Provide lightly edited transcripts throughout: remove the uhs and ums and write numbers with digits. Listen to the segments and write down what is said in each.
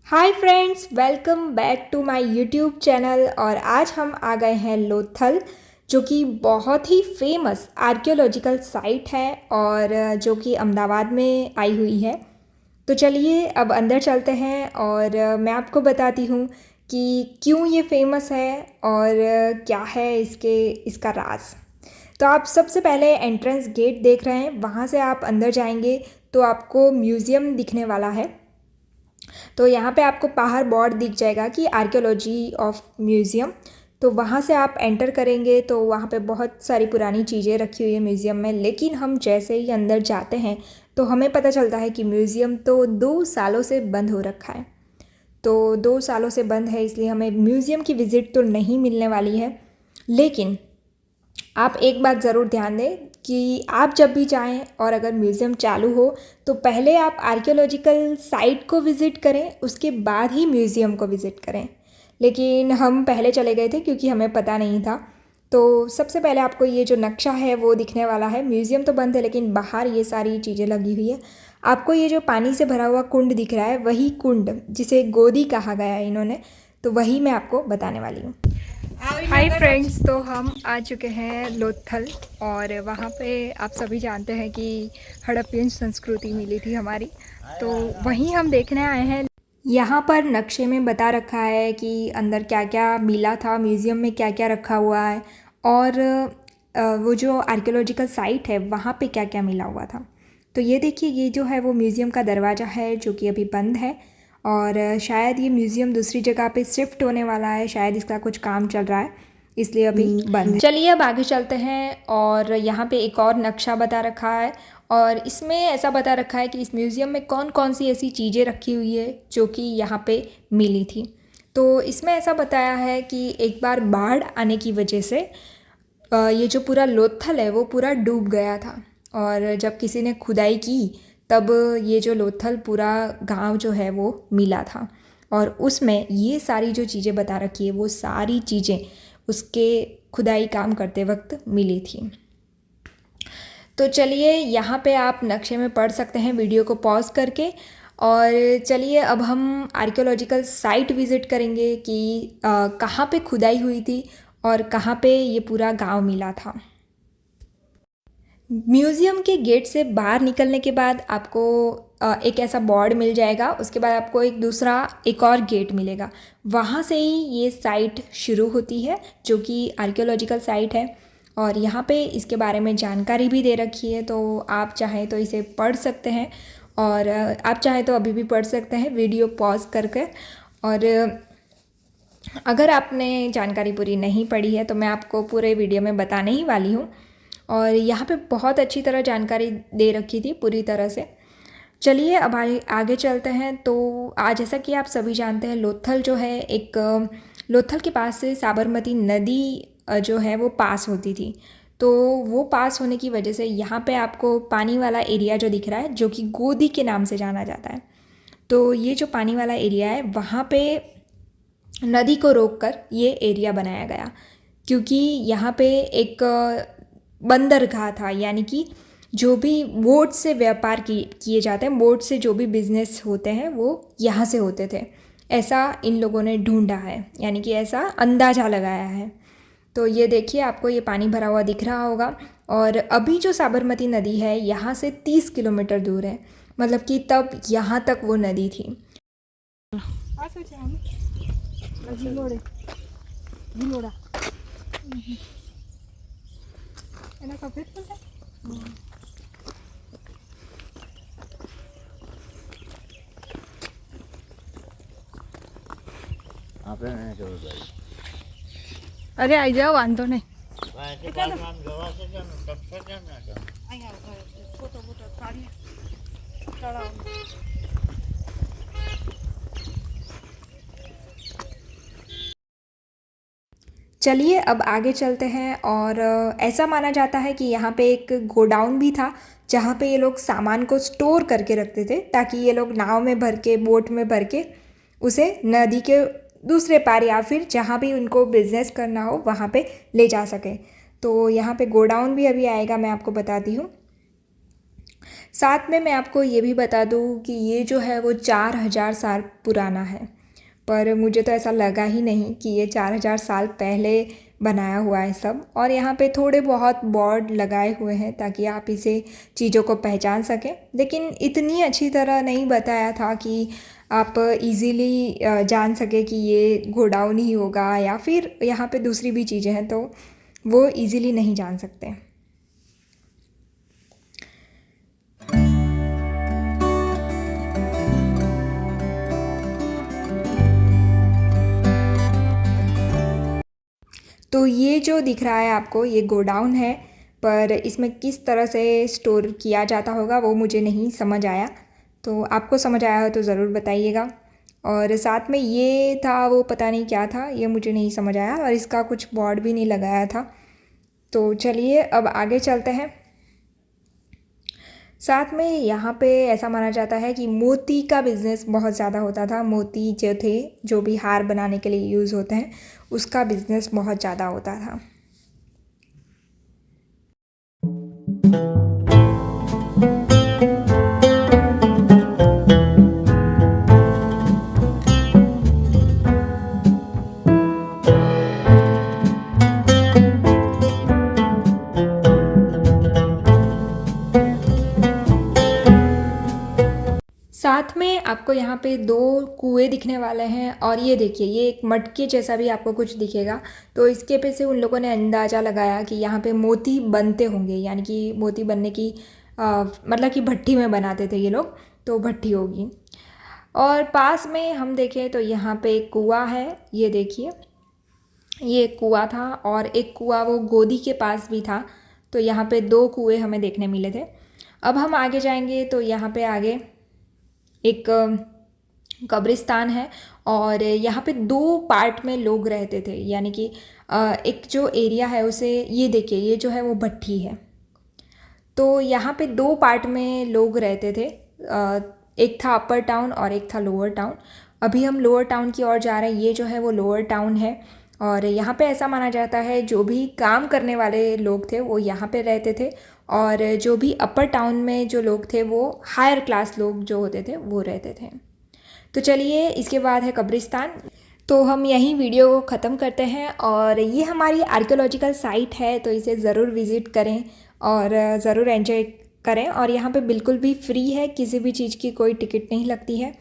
Hi friends, welcome back to my YouTube channel. और आज हम आ गए हैं लोथल, जो कि बहुत ही फेमस आर्कियोलॉजिकल साइट है और जो कि अहमदाबाद में आई हुई है। तो चलिए अब अंदर चलते हैं और मैं आपको बताती हूँ कि क्यों ये फेमस है और क्या है इसका राज। तो आप सबसे पहले एंट्रेंस गेट देख रहे हैं, वहाँ से आप अंदर जाएंगे तो आपको म्यूज़ियम दिखने वाला है। तो यहाँ पे आपको बाहर बोर्ड दिख जाएगा कि आर्कियोलॉजी ऑफ म्यूज़ियम। तो वहाँ से आप एंटर करेंगे तो वहाँ पे बहुत सारी पुरानी चीज़ें रखी हुई है म्यूज़ियम में। लेकिन हम जैसे ही अंदर जाते हैं तो हमें पता चलता है कि म्यूज़ियम तो 2 सालों से बंद हो रखा है। तो 2 सालों से बंद है, इसलिए हमें म्यूज़ियम की विज़िट तो नहीं मिलने वाली है। लेकिन आप एक बात ज़रूर ध्यान दें कि आप जब भी जाएं और अगर म्यूज़ियम चालू हो तो पहले आप आर्कियोलॉजिकल साइट को विज़िट करें, उसके बाद ही म्यूज़ियम को विज़िट करें। लेकिन हम पहले चले गए थे क्योंकि हमें पता नहीं था। तो सबसे पहले आपको ये जो नक्शा है वो दिखने वाला है। म्यूज़ियम तो बंद है लेकिन बाहर ये सारी चीज़ें लगी हुई है। आपको ये जो पानी से भरा हुआ कुंड दिख रहा है, वही कुंड जिसे गोदी कहा गया है इन्होंने, तो वही मैं आपको बताने वाली हूँ। हाय फ्रेंड्स, तो हम आ चुके हैं लोथल और वहाँ पे आप सभी जानते हैं कि हड़प्पन संस्कृति मिली थी हमारी, तो वहीं हम देखने आए हैं। यहाँ पर नक्शे में बता रखा है कि अंदर क्या क्या मिला था, म्यूज़ियम में क्या क्या रखा हुआ है और वो जो आर्कियोलॉजिकल साइट है वहाँ पे क्या क्या मिला हुआ था। तो ये देखिए, ये जो है वो म्यूज़ियम का दरवाज़ा है जो कि अभी बंद है और शायद ये म्यूज़ियम दूसरी जगह पे शिफ्ट होने वाला है। शायद इसका कुछ काम चल रहा है, इसलिए अभी बंद है। चलिए अब आगे चलते हैं और यहाँ पे एक और नक्शा बता रखा है और इसमें ऐसा बता रखा है कि इस म्यूज़ियम में कौन कौन सी ऐसी चीज़ें रखी हुई है जो कि यहाँ पे मिली थी। तो इसमें ऐसा बताया है कि एक बार बाढ़ आने की वजह से ये जो पूरा लोथल है वो पूरा डूब गया था और जब किसी ने खुदाई की तब ये जो लोथल पूरा गांव जो है वो मिला था और उसमें ये सारी जो चीज़ें बता रखी है वो सारी चीज़ें उसके खुदाई काम करते वक्त मिली थी। तो चलिए यहाँ पे आप नक्शे में पढ़ सकते हैं वीडियो को पॉज करके। और चलिए अब हम आर्कियोलॉजिकल साइट विज़िट करेंगे कि कहाँ पे खुदाई हुई थी और कहाँ पे ये पूरा गांव मिला था। म्यूज़ियम के गेट से बाहर निकलने के बाद आपको एक ऐसा बोर्ड मिल जाएगा। उसके बाद आपको एक और गेट मिलेगा। वहाँ से ही ये साइट शुरू होती है जो कि आर्कियोलॉजिकल साइट है और यहाँ पे इसके बारे में जानकारी भी दे रखी है। तो आप चाहें तो इसे पढ़ सकते हैं और आप चाहें तो अभी भी पढ़ सकते हैं वीडियो पॉज करके। और अगर आपने जानकारी पूरी नहीं पढ़ी है तो मैं आपको पूरे वीडियो में बताने ही वाली हूँ और यहाँ पे बहुत अच्छी तरह जानकारी दे रखी थी पूरी तरह से। चलिए अब आगे चलते हैं। तो आज जैसा कि आप सभी जानते हैं, लोथल जो है एक लोथल के पास से साबरमती नदी जो है वो पास होती थी। तो वो पास होने की वजह से यहाँ पे आपको पानी वाला एरिया जो दिख रहा है जो कि गोदी के नाम से जाना जाता है। तो ये जो पानी वाला एरिया है वहाँ पे नदी को रोककर ये एरिया बनाया गया क्योंकि यहाँ पे एक बंदरगाह था, यानी कि जो भी बोट से व्यापार किए जाते हैं, बोट से जो भी बिजनेस होते हैं वो यहाँ से होते थे, ऐसा इन लोगों ने ढूंढा है, यानी कि ऐसा अंदाज़ा लगाया है। तो ये देखिए, आपको ये पानी भरा हुआ दिख रहा होगा और अभी जो साबरमती नदी है यहाँ से 30 किलोमीटर दूर है, मतलब कि तब यहाँ तक वो नदी थी। અરે આવી જાઓ, વાંધો નહીં. चलिए अब आगे चलते हैं और ऐसा माना जाता है कि यहाँ पे एक गोडाउन भी था जहाँ पे ये लोग सामान को स्टोर करके रखते थे ताकि ये लोग नाव में भर के, बोट में भर के उसे नदी के दूसरे पार या फिर जहाँ भी उनको बिजनेस करना हो वहाँ पे ले जा सके। तो यहाँ पे गोडाउन भी अभी आएगा, मैं आपको बताती हूँ। साथ में मैं आपको ये भी बता दूँ कि ये जो है वो 4000 साल पुराना है, पर मुझे तो ऐसा लगा ही नहीं कि ये 4000 साल पहले बनाया हुआ है सब। और यहाँ पे थोड़े बहुत बोर्ड लगाए हुए हैं ताकि आप इसे चीज़ों को पहचान सकें, लेकिन इतनी अच्छी तरह नहीं बताया था कि आप इजीली जान सके कि ये गोडाउन ही होगा या फिर यहाँ पे दूसरी भी चीज़ें हैं, तो वो इजीली नहीं जान सकते। तो ये जो दिख रहा है आपको, ये गोडाउन है, पर इसमें किस तरह से स्टोर किया जाता होगा वो मुझे नहीं समझ आया। तो आपको समझ आया हो तो ज़रूर बताइएगा। और साथ में ये था, वो पता नहीं क्या था, ये मुझे नहीं समझ आया, और इसका कुछ बोर्ड भी नहीं लगाया था। तो चलिए अब आगे चलते हैं। साथ में यहाँ पे ऐसा माना जाता है कि मोती का बिज़नेस बहुत ज़्यादा होता था। मोती जो थे, जो भी हार बनाने के लिए यूज़ होते हैं, उसका बिज़नेस बहुत ज़्यादा होता था। साथ में आपको यहाँ पे 2 कुएं दिखने वाले हैं, और ये देखिए, ये एक मटके जैसा भी आपको कुछ दिखेगा। तो इसके पे से उन लोगों ने अंदाज़ा लगाया कि यहाँ पे मोती बनते होंगे, यानी कि मोती बनने की मतलब कि भट्टी में बनाते थे ये लोग, तो भट्टी होगी। और पास में हम देखें तो यहाँ पे एक कुआं है, ये देखिए, ये एक कुआं था, और एक कुआं वो गोदी के पास भी था। तो यहाँ पे 2 कुएं हमें देखने मिले थे। अब हम आगे जाएंगे तो यहाँ पे आगे एक कब्रिस्तान है, और यहाँ पे 2 पार्ट में लोग रहते थे, यानी कि एक जो एरिया है उसे, ये देखिए, ये जो है वो भट्टी है। तो यहाँ पे 2 पार्ट में लोग रहते थे। एक था अपर टाउन और एक था लोअर टाउन। अभी हम लोअर टाउन की ओर जा रहे हैं। ये जो है वो लोअर टाउन है, और यहाँ पे ऐसा माना जाता है जो भी काम करने वाले लोग थे वो यहाँ पे रहते थे, और जो भी अपर टाउन में जो लोग थे वो हायर क्लास लोग जो होते थे वो रहते थे। तो चलिए, इसके बाद है कब्रिस्तान। तो हम यहीं वीडियो को ख़त्म करते हैं, और ये हमारी आर्कियोलॉजिकल साइट है, तो इसे ज़रूर विज़िट करें और ज़रूर एंजॉय करें। और यहाँ पे बिल्कुल भी फ्री है, किसी भी चीज़ की कोई टिकट नहीं लगती है।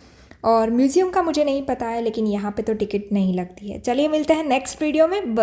और म्यूज़ियम का मुझे नहीं पता है, लेकिन यहाँ पे तो टिकट नहीं लगती है। चलिए, मिलते हैं नेक्स्ट वीडियो में।